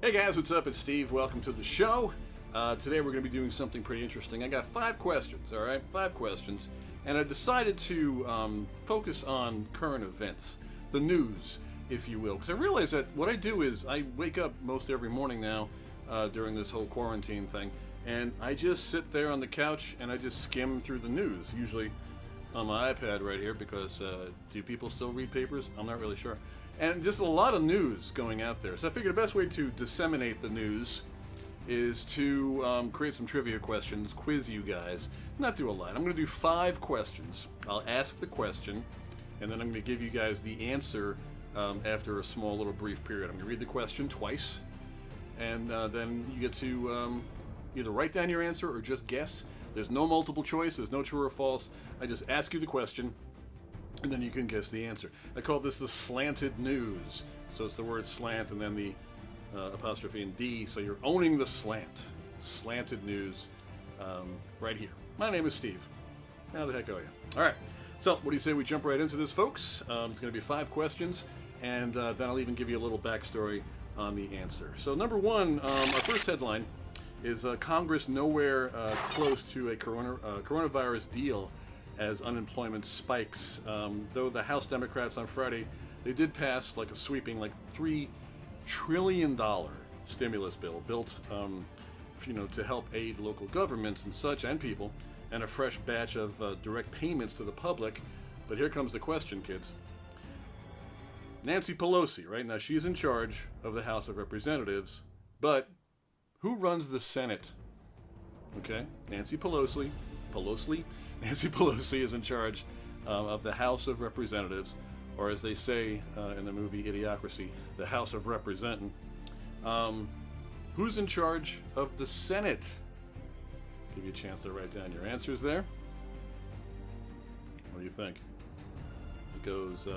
Hey guys, what's up? It's Steve. Welcome to the show. Today we're going to be doing something pretty interesting. I got 5 questions, alright? 5 questions. And I decided to focus on current events. The news, if you will. Because I realize that what I do is I wake up most every morning now during this whole quarantine thing. And I just sit there on the couch and I just skim through the news. Usually on my iPad right here because do people still read papers? I'm not really sure. And just a lot of news going out there. So I figured the best way to disseminate the news is to create some trivia questions, quiz you guys. Not do a lot. I'm going to do 5 questions. I'll ask the question, and then I'm going to give you guys the answer after a small little brief period. I'm going to read the question twice, and then you get to either write down your answer or just guess. There's no multiple choice. There's no true or false. I just ask you the question, and then you can guess the answer. I call this the slanted news. So it's the word slant and then the apostrophe and D. So you're owning the slant. Slanted news right here. My name is Steve. How the heck are you? All right. So what do you say we jump right into this, folks? It's going to be 5 questions, and then I'll even give you a little backstory on the answer. So number 1, our first headline is Congress nowhere close to a coronavirus deal as unemployment spikes. Though the House Democrats on Friday, they did pass like a sweeping $3 trillion stimulus bill built to help aid local governments and such and people, and a fresh batch of direct payments to the public. But here comes the question, kids. Nancy Pelosi, right now she's in charge of the House of Representatives, but who runs the Senate? Okay, Nancy Pelosi is in charge of the House of Representatives, or as they say in the movie Idiocracy, the House of Representin'. Who's in charge of the Senate? Give you a chance to write down your answers there. What do you think? It goes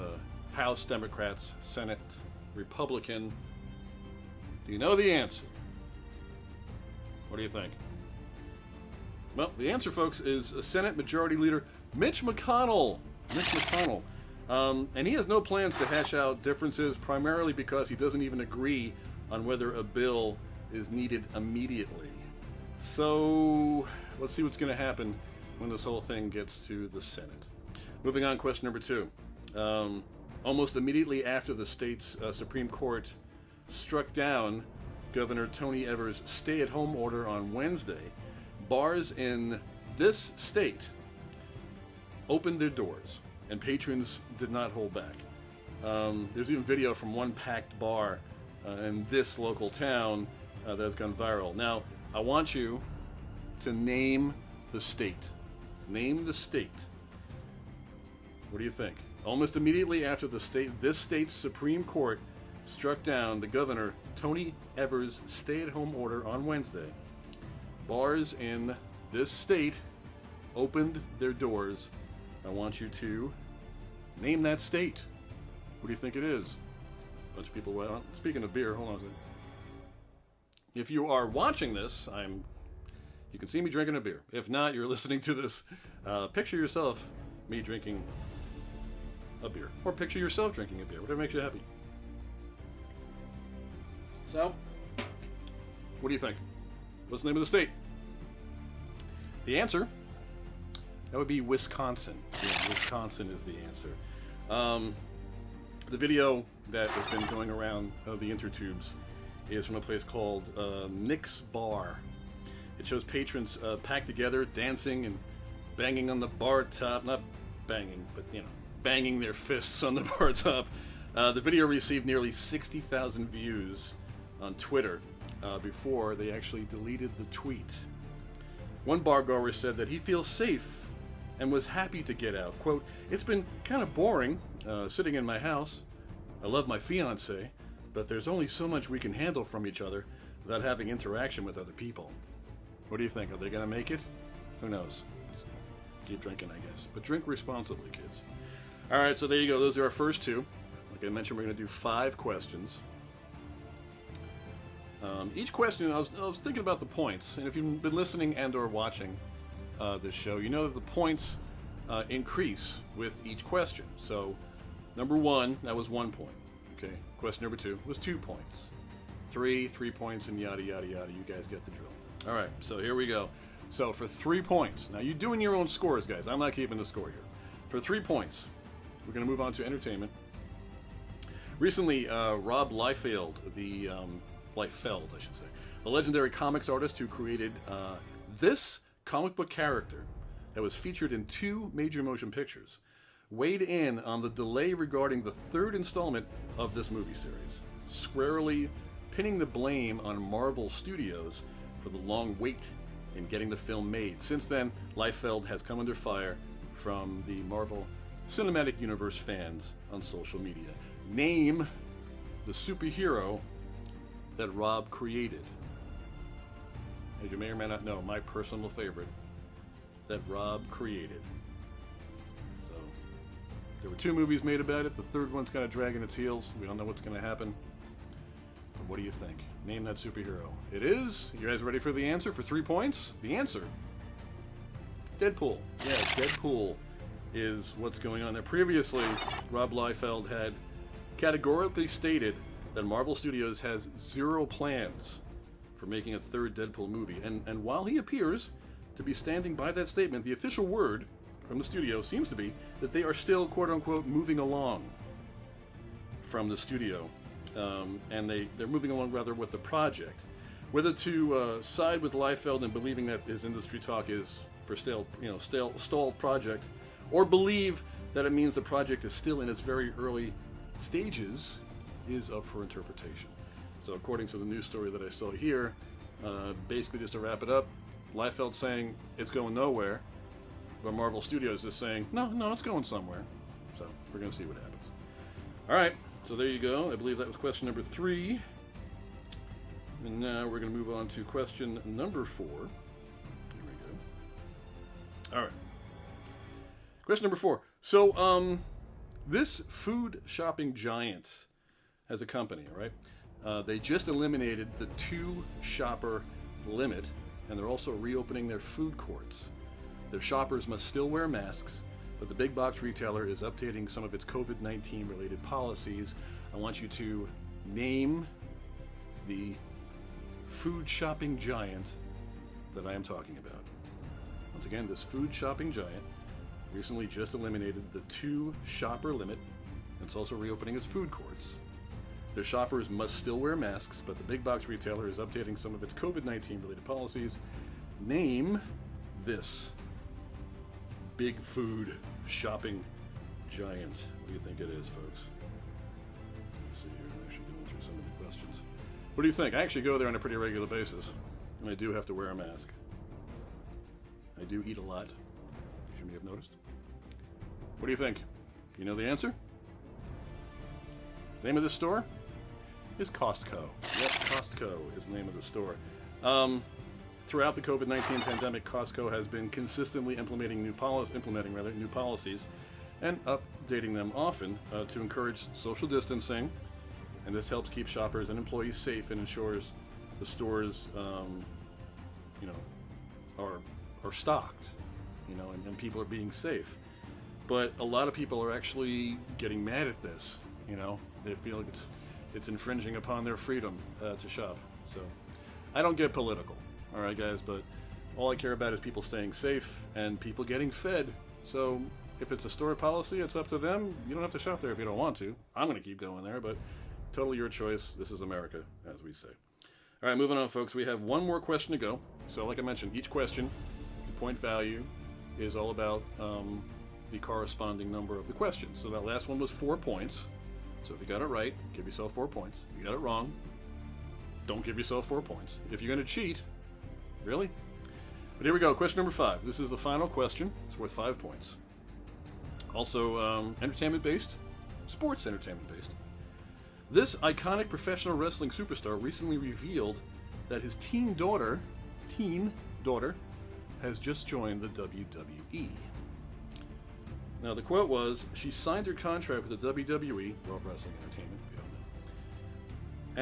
House Democrats, Senate Republican. Do you know the answer? What do you think? Well, the answer, folks, is Senate Majority Leader Mitch McConnell. And he has no plans to hash out differences, primarily because he doesn't even agree on whether a bill is needed immediately. So let's see what's going to happen when this whole thing gets to the Senate. Moving on, question number 2. Almost immediately after the state's Supreme Court struck down Governor Tony Evers' stay-at-home order on Wednesday, bars in this state opened their doors, and patrons did not hold back. There's even video from one packed bar in this local town that has gone viral. Now, I want you to name the state. Name the state. What do you think? Almost immediately after this state's Supreme Court struck down the Governor Tony Evers' stay-at-home order on Wednesday, bars in this state opened their doors. I want you to name that state. What do you think it is? A bunch of people. Well, speaking of beer, hold on a second. If you are watching this, you can see me drinking a beer. If not, you're listening to this. Picture yourself me drinking a beer, or picture yourself drinking a beer. Whatever makes you happy. So, what do you think? What's the name of the state? The answer, that would be Wisconsin. Yeah, Wisconsin is the answer. The video that has been going around the intertubes is from a place called Nick's Bar. It shows patrons packed together, dancing and banging on the bar top. Not banging, but banging their fists on the bar top. The video received nearly 60,000 views on Twitter before they actually deleted the tweet. One bargoer said that he feels safe and was happy to get out. Quote, "It's been kind of boring sitting in my house. I love my fiance, but there's only so much we can handle from each other without having interaction with other people." What do you think? Are they going to make it? Who knows? Just keep drinking, I guess. But drink responsibly, kids. All right, so there you go. Those are our first 2. Like I mentioned, we're going to do 5 questions. Each question, I was thinking about the points, and if you've been listening and or watching this show, you know that the points increase with each question. So, number 1, that was 1 point. Okay. Question number 2 was 2 points. 3 points, and yada, yada, yada. You guys get the drill. All right, so here we go. So for 3 points, now you're doing your own scores, guys. I'm not keeping the score here. For 3 points, we're going to move on to entertainment. Recently, Rob Liefeld, Liefeld, I should say, the legendary comics artist who created this comic book character that was featured in 2 major motion pictures, weighed in on the delay regarding the 3rd installment of this movie series, squarely pinning the blame on Marvel Studios for the long wait in getting the film made. Since then, Liefeld has come under fire from the Marvel Cinematic Universe fans on social media. Name the superhero that Rob created. As you may or may not know, my personal favorite that Rob created. So, there were 2 movies made about it. The 3rd one's kind of dragging its heels. We don't know what's going to happen. But what do you think? Name that superhero. It is, you guys ready for the answer for 3 points? The answer, Deadpool. Yeah, Deadpool is what's going on there. Previously, Rob Liefeld had categorically stated that Marvel Studios has 0 plans for making a 3rd Deadpool movie. And while he appears to be standing by that statement, the official word from the studio seems to be that they are still, quote-unquote, moving along from the studio. And they're moving along, rather, with the project. Whether to side with Liefeld and believing that his industry talk is for stalled project, or believe that it means the project is still in its very early stages, is up for interpretation. So according to the news story that I saw here, basically just to wrap it up, Liefeld saying it's going nowhere, but Marvel Studios is saying, no, it's going somewhere. So we're going to see what happens. All right, so there you go. I believe that was question number 3. And now we're going to move on to question number 4. Here we go. All right. Question number 4. So, this food shopping giant has a company, all right? They just eliminated the 2 shopper limit, and they're also reopening their food courts. Their shoppers must still wear masks, but the big box retailer is updating some of its COVID-19 related policies. I want you to name the food shopping giant that I am talking about. Once again, this food shopping giant recently just eliminated the 2 shopper limit. It's also reopening its food courts. Their shoppers must still wear masks, but the big box retailer is updating some of its COVID-19 related policies. Name this big food shopping giant. What do you think it is, folks? Let's see here. I'm actually going through some of the questions. What do you think? I actually go there on a pretty regular basis, and I do have to wear a mask. I do eat a lot, as you may have noticed. What do you think? You know the answer? The name of this store is COSTCO. Yep, COSTCO is the name of the store. Throughout the COVID-19 pandemic, COSTCO has been consistently implementing new policies and updating them often to encourage social distancing, and this helps keep shoppers and employees safe and ensures the stores, are stocked, and people are being safe. But a lot of people are actually getting mad at this. They feel like it's infringing upon their freedom to shop. So I don't get political, all right, guys, but all I care about is people staying safe and people getting fed. So if it's a store policy, it's up to them. You don't have to shop there if you don't want to. I'm going to keep going there, but totally your choice. This is America, as we say. All right, moving on, folks. We have one more question to go. So like I mentioned, each question, the point value is all about the corresponding number of the question. So that last one was 4 points. So if you got it right, give yourself 4 points. If you got it wrong, don't give yourself 4 points. If you're going to cheat, really? But here we go. Question number 5. This is the final question. It's worth 5 points. Also, entertainment-based, sports entertainment-based. This iconic professional wrestling superstar recently revealed that his teen daughter has just joined the WWE. Now, the quote was, she signed her contract with the WWE, World Wrestling Entertainment, we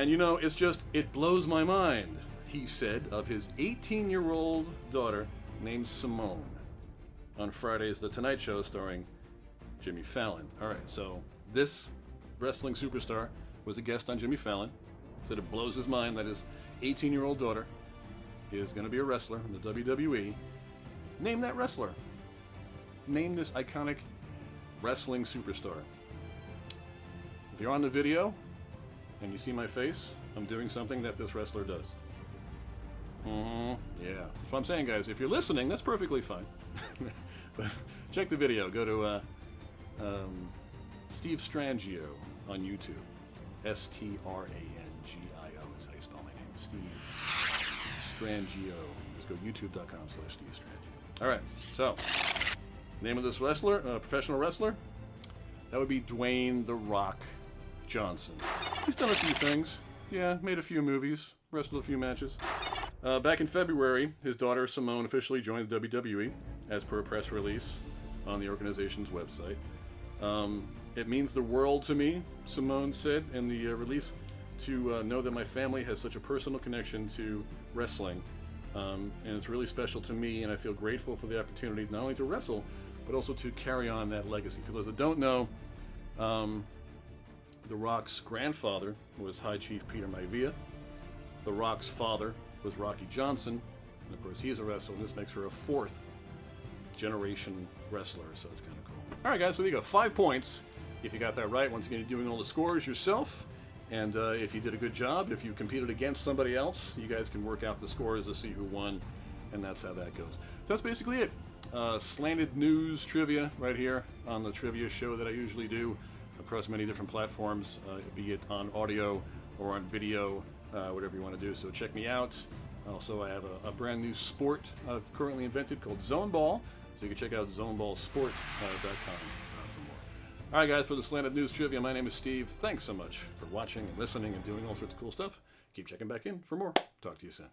don't know. And it blows my mind, he said of his 18-year-old daughter named Simone on Friday's The Tonight Show starring Jimmy Fallon. All right, so this wrestling superstar was a guest on Jimmy Fallon. said it blows his mind that his 18-year-old daughter is going to be a wrestler in the WWE. Name that wrestler. Name this iconic wrestling superstar. If you're on the video and you see my face, I'm doing something that this wrestler does. Yeah, that's what I'm saying, guys. If you're listening, that's perfectly fine. But check the video. Go to Steve Strangio on YouTube. Strangio is how you spell my name. Steve Strangio. Just go youtube.com/Steve Strangio. All right, so name of this wrestler, professional wrestler, that would be Dwayne "The Rock" Johnson. He's done a few things. Yeah, made a few movies, wrestled a few matches. Back in February, his daughter Simone officially joined the WWE, as per a press release on the organization's website. It means the world to me, Simone said in the release, to know that my family has such a personal connection to wrestling. And it's really special to me, and I feel grateful for the opportunity not only to wrestle, but also to carry on that legacy. For those that don't know, The Rock's grandfather was High Chief Peter Maivia. The Rock's father was Rocky Johnson, and of course he's a wrestler. This makes her a fourth generation wrestler, so it's kind of cool. All right, guys, so there you go. 5 points if you got that right. Once again, you're doing all the scores yourself, and if you did a good job, if you competed against somebody else, you guys can work out the scores to see who won, and that's how that goes. So that's basically it. Slanted news trivia right here on the trivia show that I usually do across many different platforms, be it on audio or on video, whatever you want to do. So check me out. Also, I have a brand new sport I've currently invented called Zone Ball. So you can check out zoneballsport.com for more. All right, guys, for the Slanted News Trivia, my name is Steve. Thanks so much for watching and listening and doing all sorts of cool stuff. Keep checking back in for more. Talk to you soon.